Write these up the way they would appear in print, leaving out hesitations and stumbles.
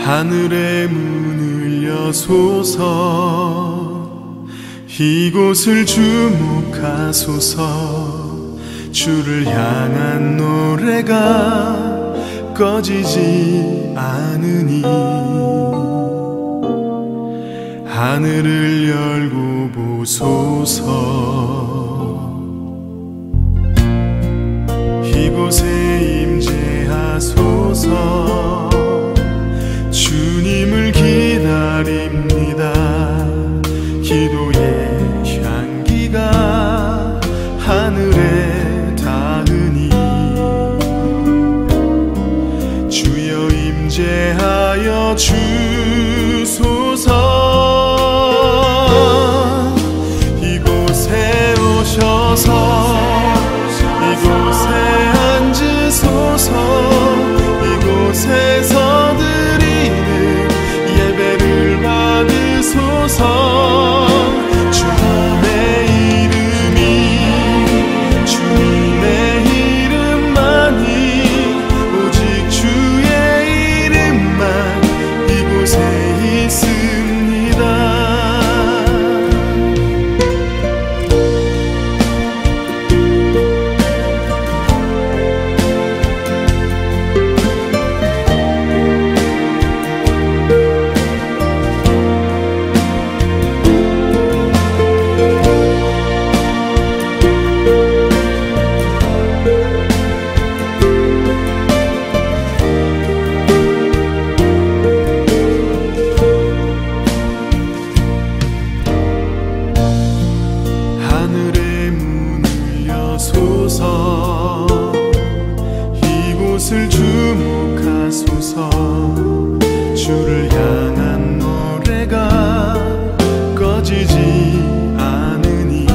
하늘의 문을 여소서 이곳을 주목하소서 주를 향한 노래가 꺼지지 않으니 하늘을 열고 보소서 이곳에 임재하소서 주님을 기다립니다 기도의 향기가 하늘에 닿으니 주여 임재하여 주소서 이곳에 오셔서 이곳에 앉으소서 이곳에서 드리는 예배를 받으소서 주님의 이름이 주님의 이름만이 오직 주의 이름만 이곳에 있습니다. 하늘의 문을 여소서 이곳을 주목하소서 주를 향한 노래가 꺼지지 않으니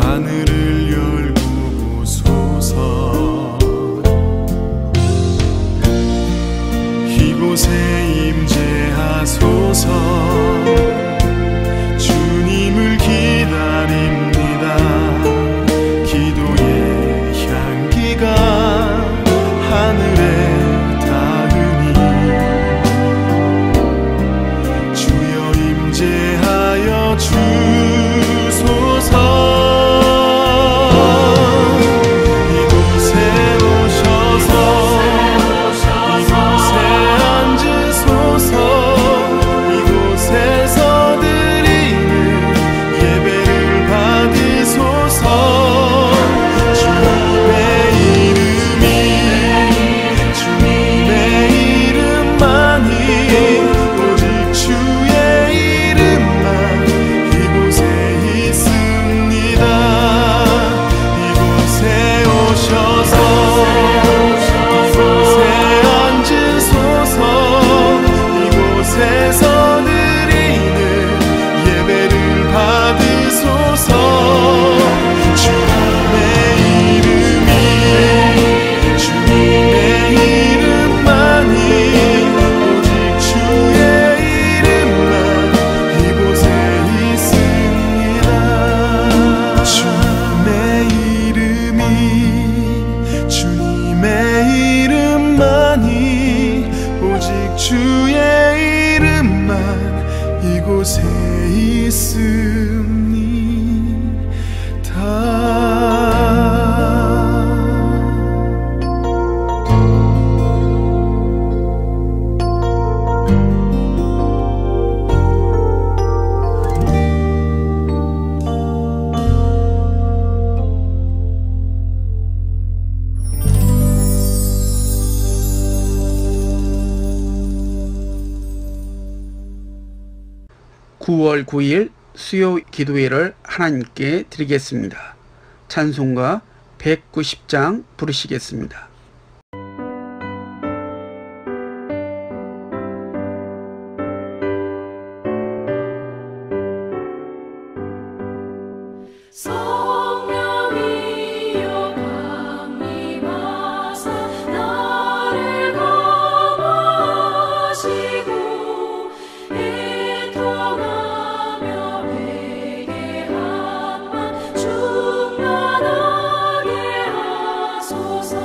하늘을 열고 보소서 이곳에 임재하소서 주님을 기다립니다 기도의 향기가 하늘에 닿으니 주여 임재하여 주소서 이곳에 오셔서 이곳에 앉으소서 이곳에서 드리는 예배를 받으소서 주님의 이름이 주님의 이름만이 오직 주의 이름만 이곳에 있습니다. 이곳에 오셔서 이곳에 앉으소서 이곳에서 드리는 예배를 받으소서 주님의 이름이 주님의 이름만이 오직 주의 이름만 이곳에 있습니다. 주님의 이름이 주님의 이름만이 오직 주의 이름만 이곳에 있습니다. (9월 9일) 수요 기도회를 하나님께 드리겠습니다. 찬송가 190장 부르시겠습니다. 성령이여 강림하사 나를 감화하시고 애통하며 회개함만 충만하게 하소서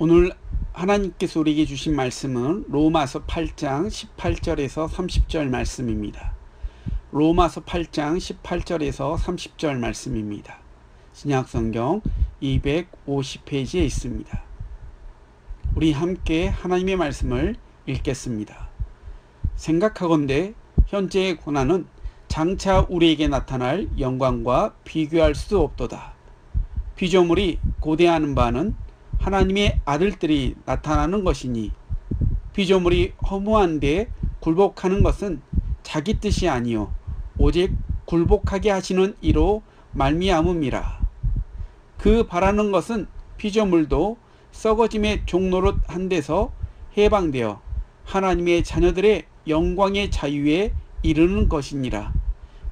오늘 하나님께서 우리에게 주신 말씀은 로마서 8장 18절에서 30절 말씀입니다. 로마서 8장 18절에서 30절 말씀입니다. 신약성경 250페이지에 있습니다. 우리 함께 하나님의 말씀을 읽겠습니다. 생각하건대 현재의 고난은 장차 우리에게 나타날 영광과 비교할 수 없도다. 피조물이 고대하는 바는 하나님의 아들들이 나타나는 것이니 피조물이 허무한 데 굴복하는 것은 자기 뜻이 아니요 오직 굴복하게 하시는 이로 말미암음이라. 그 바라는 것은 피조물도 썩어짐의 종노릇 한 데서 해방되어 하나님의 자녀들의 영광의 자유에 이르는 것이니라.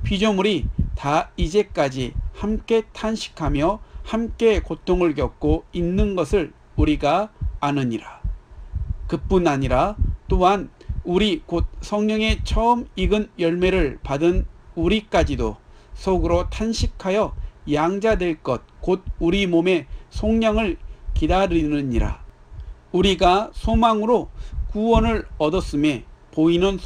피조물이 다 이제까지 함께 탄식하며 함께 고통을 겪고 있는 것을 우리가 아느니라. 그뿐 아니라 또한 우리 곧 성령의 처음 익은 열매를 받은 우리까지도 속으로 탄식하여 양자될 것 곧 우리 몸의 속량을 기다리느니라. 우리가 소망으로 구원을 얻었음에 보이는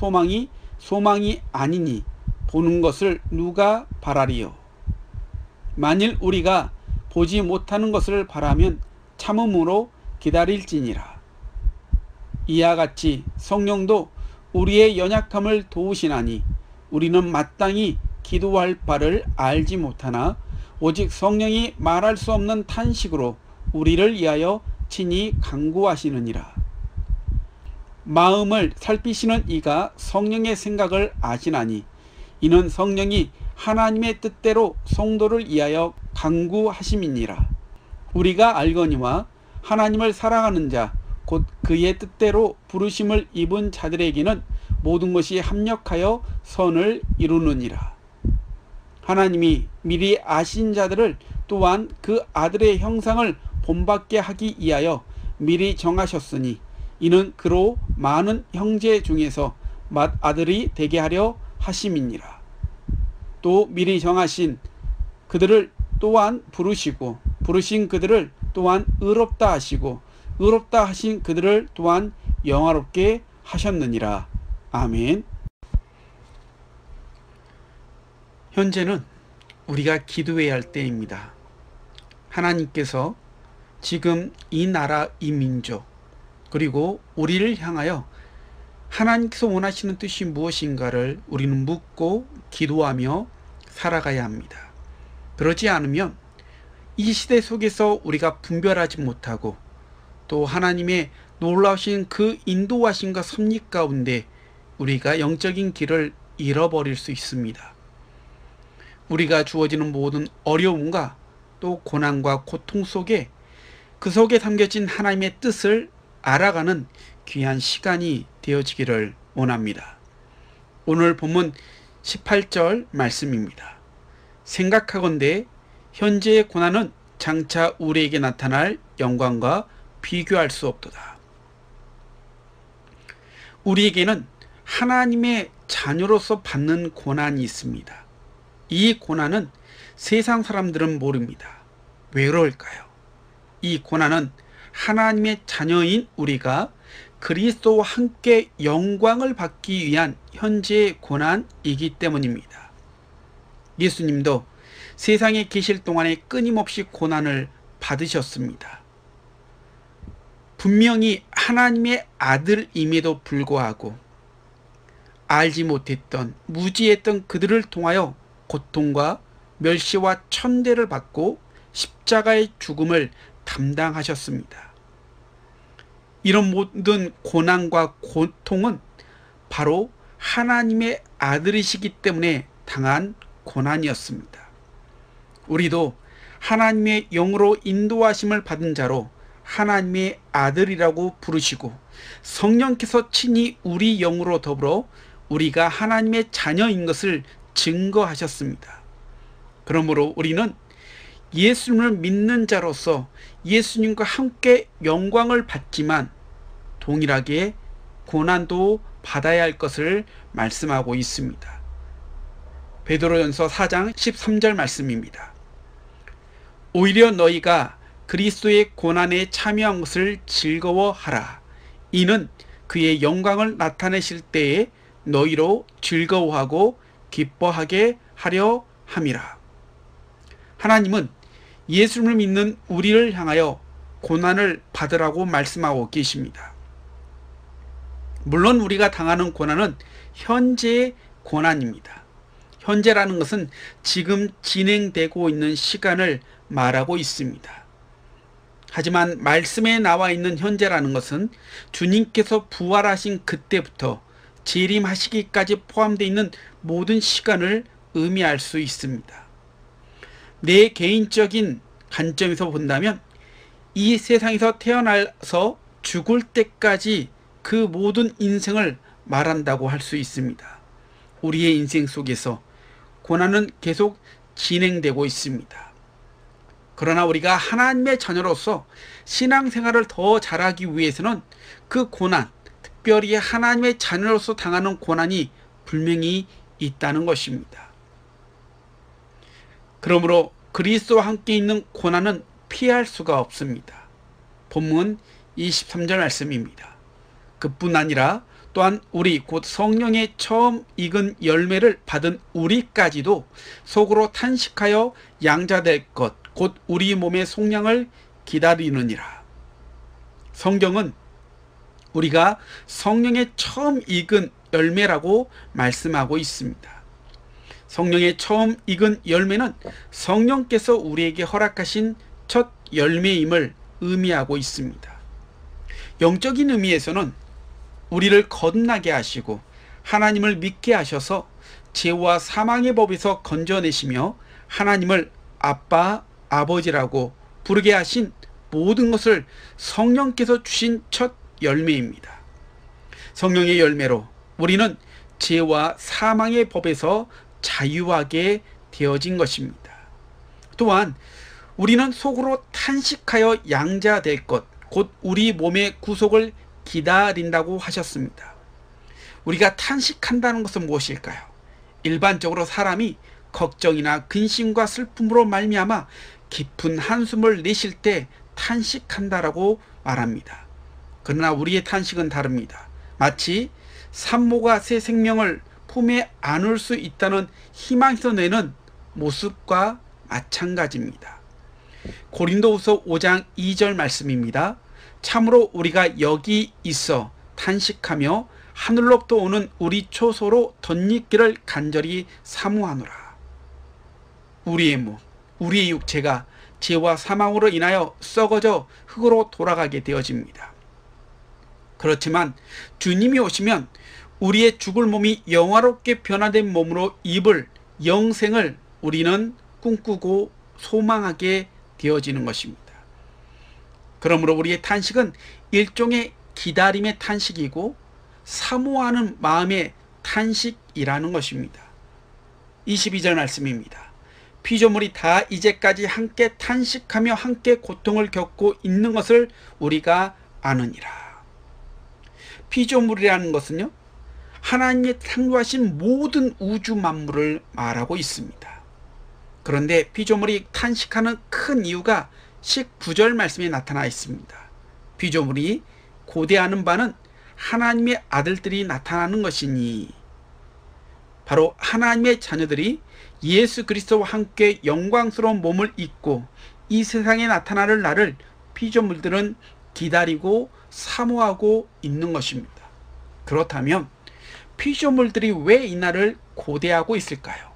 소망이 아니니 보는 것을 누가 바라리요. 만일 우리가 보지 못하는 것을 바라면 참음으로 기다릴지니라. 이와 같이 성령도 우리의 연약함을 도우시나니 우리는 마땅히 기도할 바를 알지 못하나 오직 성령이 말할 수 없는 탄식으로 우리를 위하여 친히 간구하시느니라. 마음을 살피시는 이가 성령의 생각을 아시나니 이는 성령이 하나님의 뜻대로 성도를 위하여 간구하심이니라. 우리가 알거니와 하나님을 사랑하는 자 곧 그의 뜻대로 부르심을 입은 자들에게는 모든 것이 합력하여 선을 이루느니라. 하나님이 미리 아신 자들을 또한 그 아들의 형상을 본받게 하기 위하여 미리 정하셨으니 이는 그로 많은 형제 중에서 맏아들이 되게 하려 하심이니라. 또 미리 정하신 그들을 또한 부르시고 부르신 그들을 또한 의롭다 하시고 의롭다 하신 그들을 또한 영화롭게 하셨느니라. 아멘. 현재는 우리가 기도해야 할 때입니다. 하나님께서 지금 이 나라, 이 민족, 그리고 우리를 향하여 하나님께서 원하시는 뜻이 무엇인가를 우리는 묻고 기도하며 살아가야 합니다. 그러지 않으면 이 시대 속에서 우리가 분별하지 못하고 또 하나님의 놀라우신 그 인도하심과 섭리 가운데 우리가 영적인 길을 잃어버릴 수 있습니다. 우리가 주어지는 모든 어려움과 또 고난과 고통 속에 그 속에 담겨진 하나님의 뜻을 알아가는 귀한 시간이 되어지기를 원합니다. 오늘 본문 18절 말씀입니다. 생각하건대 현재의 고난은 장차 우리에게 나타날 영광과 비교할 수 없도다. 우리에게는 하나님의 자녀로서 받는 고난이 있습니다. 이 고난은 세상 사람들은 모릅니다. 왜 그럴까요? 이 고난은 하나님의 자녀인 우리가 그리스도와 함께 영광을 받기 위한 현재의 고난이기 때문입니다. 예수님도 세상에 계실 동안에 끊임없이 고난을 받으셨습니다. 분명히 하나님의 아들임에도 불구하고 알지 못했던 무지했던 그들을 통하여 고통과 멸시와 천대를 받고 십자가의 죽음을 담당하셨습니다. 이런 모든 고난과 고통은 바로 하나님의 아들이시기 때문에 당한 고난이었습니다. 우리도 하나님의 영으로 인도하심을 받은 자로 하나님의 아들이라고 부르시고 성령께서 친히 우리 영으로 더불어 우리가 하나님의 자녀인 것을 증거하셨습니다. 그러므로 우리는 예수님을 믿는 자로서 예수님과 함께 영광을 받지만 동일하게 고난도 받아야 할 것을 말씀하고 있습니다. 베드로전서 4장 13절 말씀입니다. 오히려 너희가 그리스도의 고난에 참여한 것을 즐거워하라. 이는 그의 영광을 나타내실 때에 너희로 즐거워하고 기뻐하게 하려 함이라. 하나님은 예수를 믿는 우리를 향하여 고난을 받으라고 말씀하고 계십니다. 물론 우리가 당하는 고난은 현재의 고난입니다. 현재라는 것은 지금 진행되고 있는 시간을 말하고 있습니다. 하지만 말씀에 나와 있는 현재라는 것은 주님께서 부활하신 그때부터 재림하시기까지 포함되어 있는 모든 시간을 의미할 수 있습니다. 내 개인적인 관점에서 본다면 이 세상에서 태어나서 죽을 때까지 그 모든 인생을 말한다고 할 수 있습니다. 우리의 인생 속에서 고난은 계속 진행되고 있습니다. 그러나 우리가 하나님의 자녀로서 신앙생활을 더 잘하기 위해서는 그 고난, 특별히 하나님의 자녀로서 당하는 고난이 분명히 있다는 것입니다. 그러므로 그리스도와 함께 있는 고난은 피할 수가 없습니다. 본문 23절 말씀입니다. 그뿐 아니라 또한 우리 곧 성령의 처음 익은 열매를 받은 우리까지도 속으로 탄식하여 양자될 것 곧 우리 몸의 속량을 기다리느니라. 성경은 우리가 성령의 처음 익은 열매라고 말씀하고 있습니다. 성령의 처음 익은 열매는 성령께서 우리에게 허락하신 첫 열매임을 의미하고 있습니다. 영적인 의미에서는 우리를 거듭나게 하시고 하나님을 믿게 하셔서 죄와 사망의 법에서 건져내시며 하나님을 아빠, 아버지라고 부르게 하신 모든 것을 성령께서 주신 첫 열매입니다. 성령의 열매로 우리는 죄와 사망의 법에서 자유하게 되어진 것입니다. 또한 우리는 속으로 탄식하여 양자될 것, 곧 우리 몸의 구속을 기다린다고 하셨습니다. 우리가 탄식한다는 것은 무엇일까요? 일반적으로 사람이 걱정이나 근심과 슬픔으로 말미암아 깊은 한숨을 내쉴 때 탄식한다라고 말합니다. 그러나 우리의 탄식은 다릅니다. 마치 산모가 새 생명을 품에 안을 수 있다는 희망에서 내는 모습과 마찬가지입니다. 고린도후서 5장 2절 말씀입니다. 참으로 우리가 여기 있어 탄식하며 하늘로부터 오는 우리 초소로 덧입기를 간절히 사모하노라. 우리의 몸, 우리의 육체가 죄와 사망으로 인하여 썩어져 흙으로 돌아가게 되어집니다. 그렇지만 주님이 오시면 우리의 죽을 몸이 영화롭게 변화된 몸으로 입을 영생을 우리는 꿈꾸고 소망하게 되어지는 것입니다. 그러므로 우리의 탄식은 일종의 기다림의 탄식이고 사모하는 마음의 탄식이라는 것입니다. 22절 말씀입니다. 피조물이 다 이제까지 함께 탄식하며 함께 고통을 겪고 있는 것을 우리가 아느니라. 피조물이라는 것은요, 하나님이 창조하신 모든 우주 만물을 말하고 있습니다. 그런데 피조물이 탄식하는 큰 이유가 19절 말씀에 나타나 있습니다. 피조물이 고대하는 바는 하나님의 아들들이 나타나는 것이니, 바로 하나님의 자녀들이 예수 그리스도와 함께 영광스러운 몸을 입고 이 세상에 나타나는 날을 피조물들은 기다리고 사모하고 있는 것입니다. 그렇다면 피조물들이 왜 이 날을 고대하고 있을까요?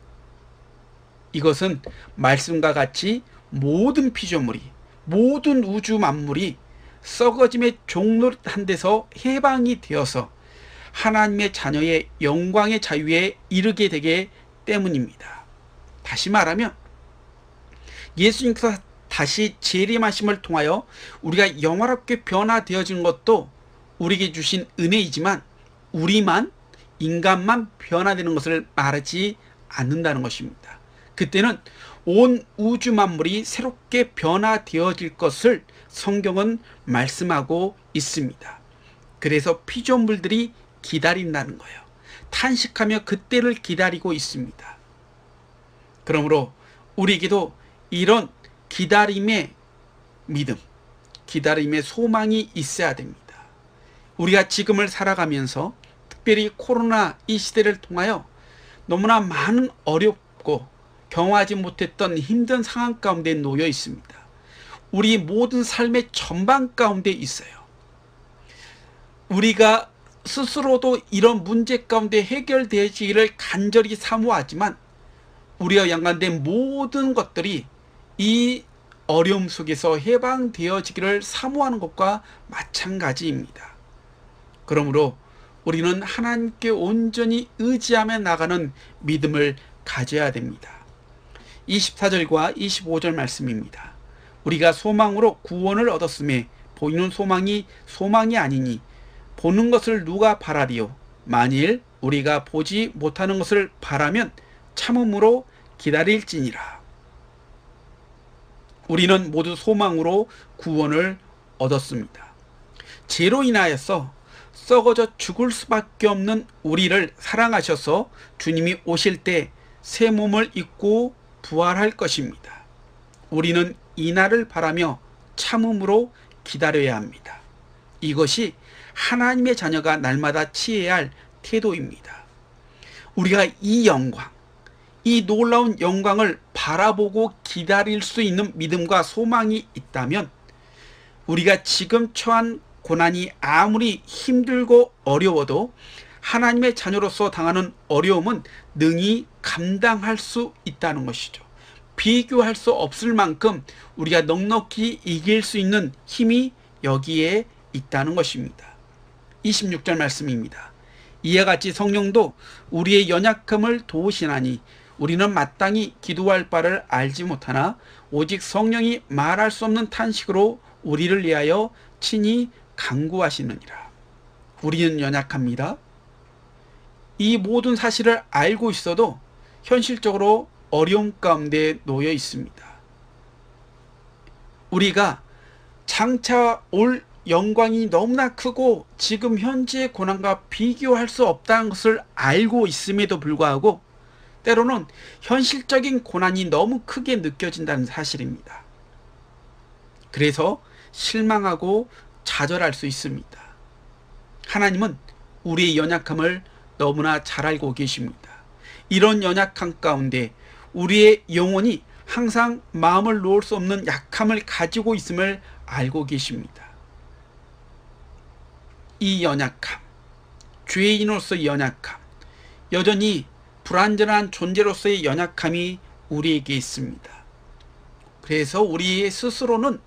이것은 말씀과 같이 모든 피조물이, 모든 우주 만물이 썩어짐의 종노릇한 데서 해방이 되어서 하나님의 자녀의 영광의 자유에 이르게 되기 때문입니다. 다시 말하면 예수님께서 다시 재림하심을 통하여 우리가 영화롭게 변화되어진 것도 우리에게 주신 은혜이지만 우리만, 인간만 변화되는 것을 말하지 않는다는 것입니다. 그때는 온 우주 만물이 새롭게 변화되어질 것을 성경은 말씀하고 있습니다. 그래서 피조물들이 기다린다는 거예요. 탄식하며 그때를 기다리고 있습니다. 그러므로 우리에게도 이런 기다림의 믿음, 기다림의 소망이 있어야 됩니다. 우리가 지금을 살아가면서 특별히 코로나 이 시대를 통하여 너무나 많은 어렵고 경험하지 못했던 힘든 상황 가운데 놓여 있습니다. 우리 모든 삶의 전반 가운데 있어요. 우리가 스스로도 이런 문제 가운데 해결되기를 간절히 사모하지만 우리와 연관된 모든 것들이 이 어려움 속에서 해방되어지기를 사모하는 것과 마찬가지입니다. 그러므로 우리는 하나님께 온전히 의지하며 나가는 믿음을 가져야 됩니다. 24절과 25절 말씀입니다. 우리가 소망으로 구원을 얻었음에 보이는 소망이 소망이 아니니 보는 것을 누가 바라리요? 만일 우리가 보지 못하는 것을 바라면 참음으로 기다릴지니라. 우리는 모두 소망으로 구원을 얻었습니다. 죄로 인하여서 썩어져 죽을 수밖에 없는 우리를 사랑하셔서 주님이 오실 때 새 몸을 입고 부활할 것입니다. 우리는 이날을 바라며 참음으로 기다려야 합니다. 이것이 하나님의 자녀가 날마다 취해야 할 태도입니다. 우리가 이 영광, 이 놀라운 영광을 바라보고 기다릴 수 있는 믿음과 소망이 있다면 우리가 지금 처한 고난이 아무리 힘들고 어려워도 하나님의 자녀로서 당하는 어려움은 능히 감당할 수 있다는 것이죠. 비교할 수 없을 만큼 우리가 넉넉히 이길 수 있는 힘이 여기에 있다는 것입니다. 26절 말씀입니다. 이와 같이 성령도 우리의 연약함을 도우시나니 우리는 마땅히 기도할 바를 알지 못하나 오직 성령이 말할 수 없는 탄식으로 우리를 위하여 친히 간구하시느니라. 우리는 연약합니다. 이 모든 사실을 알고 있어도 현실적으로 어려움 가운데 놓여 있습니다. 우리가 장차 올 영광이 너무나 크고 지금 현재의 고난과 비교할 수 없다는 것을 알고 있음에도 불구하고 때로는 현실적인 고난이 너무 크게 느껴진다는 사실입니다. 그래서 실망하고 좌절할 수 있습니다. 하나님은 우리의 연약함을 너무나 잘 알고 계십니다. 이런 연약함 가운데 우리의 영혼이 항상 마음을 놓을 수 없는 약함을 가지고 있음을 알고 계십니다. 이 연약함, 죄인으로서의 연약함, 여전히 불완전한 존재로서의 연약함이 우리에게 있습니다. 그래서 우리 스스로는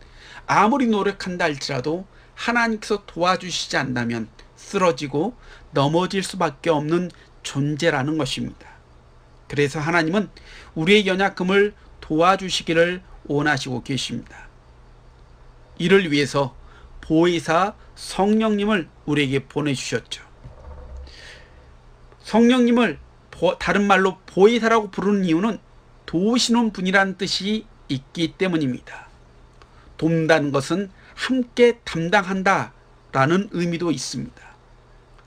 아무리 노력한다 할지라도 하나님께서 도와주시지 않다면 쓰러지고 넘어질 수밖에 없는 존재라는 것입니다. 그래서 하나님은 우리의 연약함을 도와주시기를 원하시고 계십니다. 이를 위해서 보혜사 성령님을 우리에게 보내주셨죠. 성령님을 다른 말로 보혜사라고 부르는 이유는 도우시는 분이라는 뜻이 있기 때문입니다. 돕는다는 것은 함께 담당한다 라는 의미도 있습니다.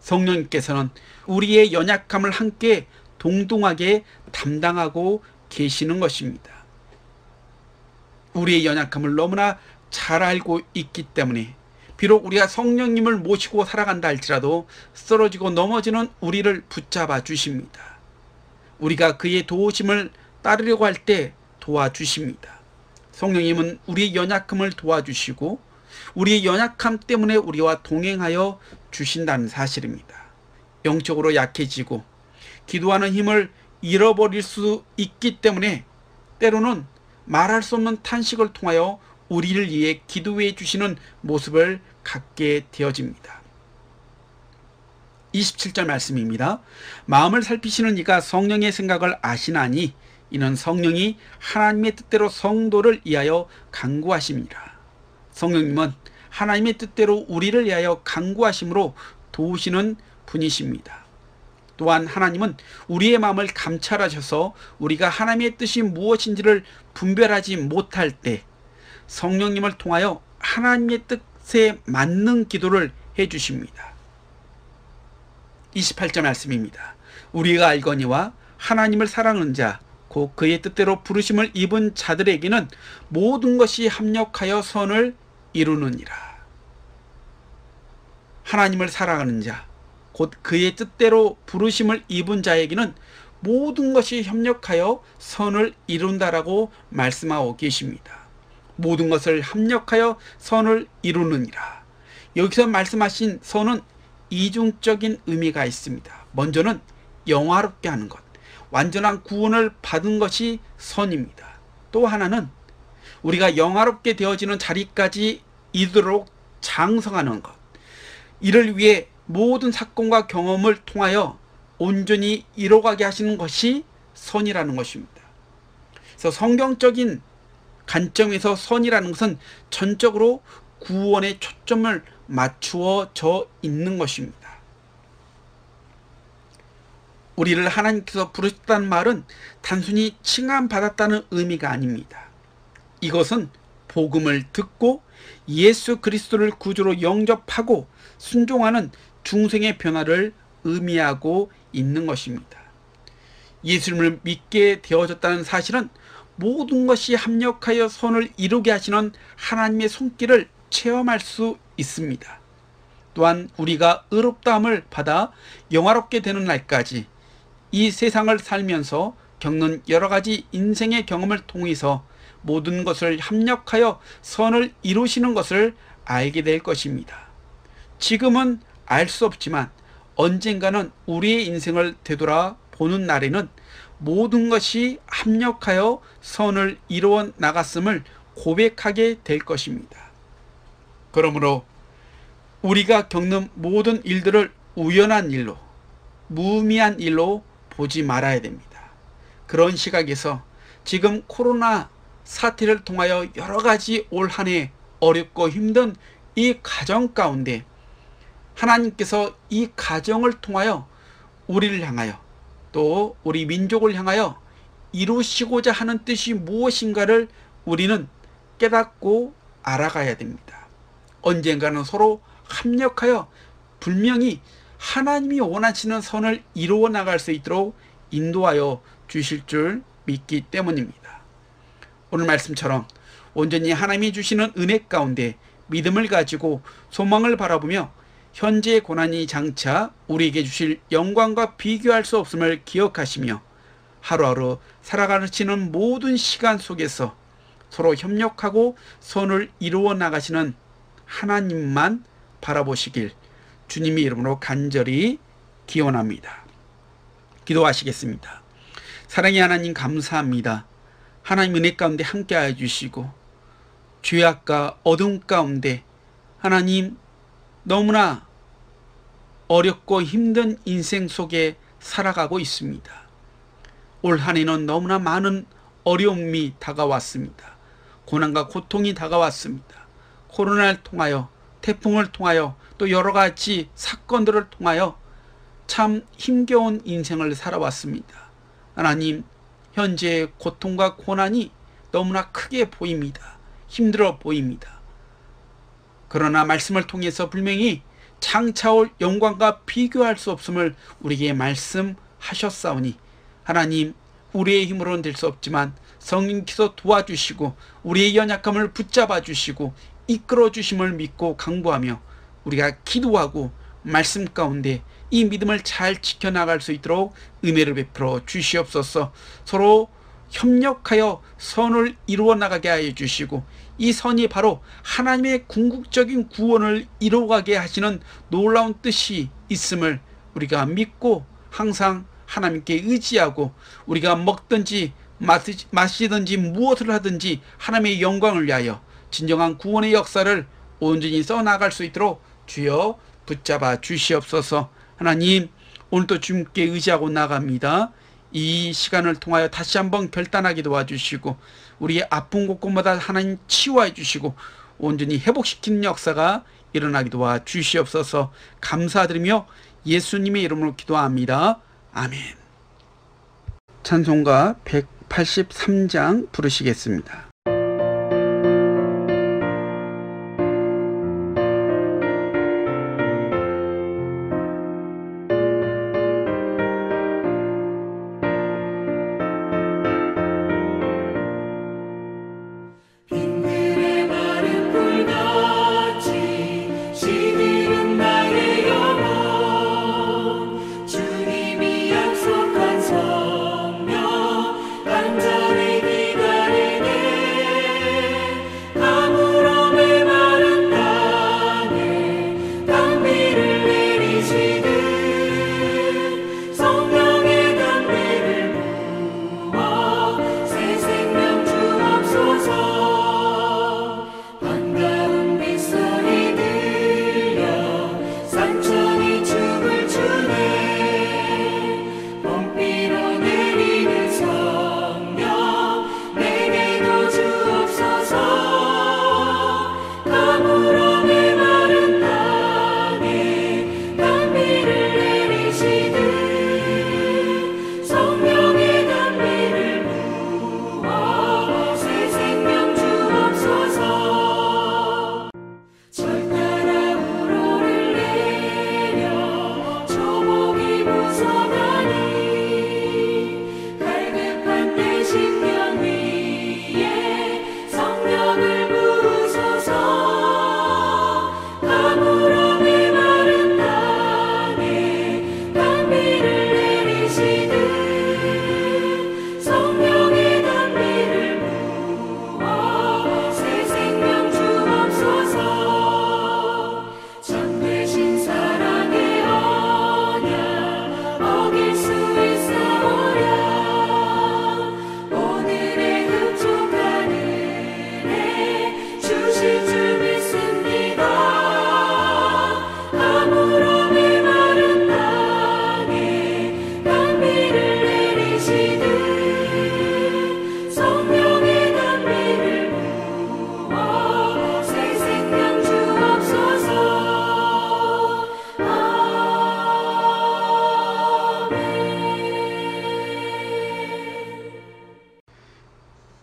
성령님께서는 우리의 연약함을 함께 동등하게 담당하고 계시는 것입니다. 우리의 연약함을 너무나 잘 알고 있기 때문에 비록 우리가 성령님을 모시고 살아간다 할지라도 쓰러지고 넘어지는 우리를 붙잡아 주십니다. 우리가 그의 도우심을 따르려고 할 때 도와주십니다. 성령님은 우리의 연약함을 도와주시고 우리의 연약함 때문에 우리와 동행하여 주신다는 사실입니다. 영적으로 약해지고 기도하는 힘을 잃어버릴 수 있기 때문에 때로는 말할 수 없는 탄식을 통하여 우리를 위해 기도해 주시는 모습을 갖게 되어집니다. 27절 말씀입니다. 마음을 살피시는 이가 성령의 생각을 아시나니 이는 성령이 하나님의 뜻대로 성도를 위하여 간구하심이라. 성령님은 하나님의 뜻대로 우리를 위하여 간구하심으로 도우시는 분이십니다. 또한 하나님은 우리의 마음을 감찰하셔서 우리가 하나님의 뜻이 무엇인지를 분별하지 못할 때 성령님을 통하여 하나님의 뜻에 맞는 기도를 해주십니다. 28절 말씀입니다. 우리가 알거니와 하나님을 사랑하는 자 곧 그의 뜻대로 부르심을 입은 자들에게는 모든 것이 합력하여 선을 이루느니라. 하나님을 사랑하는 자, 곧 그의 뜻대로 부르심을 입은 자에게는 모든 것이 협력하여 선을 이룬다라고 말씀하고 계십니다. 모든 것을 합력하여 선을 이루느니라. 여기서 말씀하신 선은 이중적인 의미가 있습니다. 먼저는 영화롭게 하는 것, 완전한 구원을 받은 것이 선입니다. 또 하나는 우리가 영화롭게 되어지는 자리까지 이르도록 장성하는 것, 이를 위해 모든 사건과 경험을 통하여 온전히 이뤄가게 하시는 것이 선이라는 것입니다. 그래서 성경적인 관점에서 선이라는 것은 전적으로 구원에 초점을 맞추어져 있는 것입니다. 우리를 하나님께서 부르셨다는 말은 단순히 칭함받았다는 의미가 아닙니다. 이것은 복음을 듣고 예수 그리스도를 구주로 영접하고 순종하는 중생의 변화를 의미하고 있는 것입니다. 예수님을 믿게 되어졌다는 사실은 모든 것이 합력하여 선을 이루게 하시는 하나님의 손길을 체험할 수 있습니다. 또한 우리가 의롭다함을 받아 영화롭게 되는 날까지 이 세상을 살면서 겪는 여러 가지 인생의 경험을 통해서 모든 것을 합력하여 선을 이루시는 것을 알게 될 것입니다. 지금은 알 수 없지만 언젠가는 우리의 인생을 되돌아 보는 날에는 모든 것이 합력하여 선을 이루어 나갔음을 고백하게 될 것입니다. 그러므로 우리가 겪는 모든 일들을 우연한 일로, 무의미한 일로 보지 말아야 됩니다. 그런 시각에서 지금 코로나 사태를 통하여 여러 가지 올 한 해 어렵고 힘든 이 가정 가운데 하나님께서 이 가정을 통하여 우리를 향하여 또 우리 민족을 향하여 이루시고자 하는 뜻이 무엇인가를 우리는 깨닫고 알아가야 됩니다. 언젠가는 서로 합력하여 분명히 하나님이 원하시는 선을 이루어 나갈 수 있도록 인도하여 주실 줄 믿기 때문입니다. 오늘 말씀처럼 온전히 하나님이 주시는 은혜 가운데 믿음을 가지고 소망을 바라보며 현재의 고난이 장차 우리에게 주실 영광과 비교할 수 없음을 기억하시며 하루하루 살아가시는 모든 시간 속에서 서로 협력하고 선을 이루어 나가시는 하나님만 바라보시길 주님의 이름으로 간절히 기원합니다. 기도하시겠습니다. 사랑의 하나님, 감사합니다. 하나님 은혜 가운데 함께하여 주시고 죄악과 어둠 가운데 하나님 너무나 어렵고 힘든 인생 속에 살아가고 있습니다. 올 한 해는 너무나 많은 어려움이 다가왔습니다. 고난과 고통이 다가왔습니다. 코로나를 통하여, 태풍을 통하여, 또 여러 가지 사건들을 통하여 참 힘겨운 인생을 살아왔습니다. 하나님, 현재의 고통과 고난이 너무나 크게 보입니다. 힘들어 보입니다. 그러나 말씀을 통해서 분명히 장차 올 영광과 비교할 수 없음을 우리에게 말씀하셨사오니 하나님, 우리의 힘으로는 될 수 없지만 성령께서 도와주시고 우리의 연약함을 붙잡아 주시고 이끌어 주심을 믿고 강구하며 우리가 기도하고 말씀 가운데 이 믿음을 잘 지켜나갈 수 있도록 은혜를 베풀어 주시옵소서. 서로 협력하여 선을 이루어 나가게 하여 주시고 이 선이 바로 하나님의 궁극적인 구원을 이루어가게 하시는 놀라운 뜻이 있음을 우리가 믿고 항상 하나님께 의지하고 우리가 먹든지 마시든지 무엇을 하든지 하나님의 영광을 위하여 진정한 구원의 역사를 온전히 써나갈 수 있도록 주여 붙잡아 주시옵소서. 하나님, 오늘도 주님께 의지하고 나갑니다. 이 시간을 통하여 다시 한번 결단하게 도와주시고 우리의 아픈 곳곳마다 하나님 치유해 주시고 온전히 회복시키는 역사가 일어나게 도와주시옵소서. 감사드리며 예수님의 이름으로 기도합니다. 아멘. 찬송가 183장 부르시겠습니다.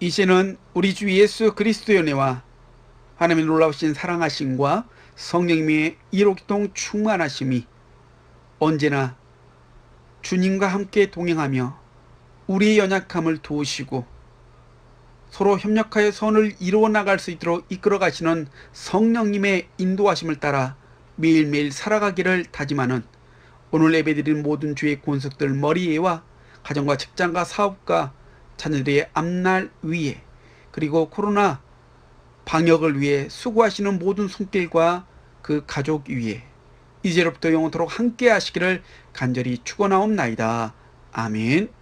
이제는 우리 주 예수 그리스도의 은혜와 하나님의 놀라우신 사랑하심과 성령님의 이로기통 충만하심이 언제나 주님과 함께 동행하며 우리의 연약함을 도우시고 서로 협력하여 선을 이루어 나갈 수 있도록 이끌어 가시는 성령님의 인도하심을 따라 매일매일 살아가기를 다짐하는 오늘 예배드린 모든 주의 권속들 머리에와 가정과 직장과 사업과 자녀들의 앞날 위에 그리고 코로나 방역을 위해 수고하시는 모든 손길과 그 가족 위에 이제로부터 영원토록 함께 하시기를 간절히 축원하옵나이다. 아멘.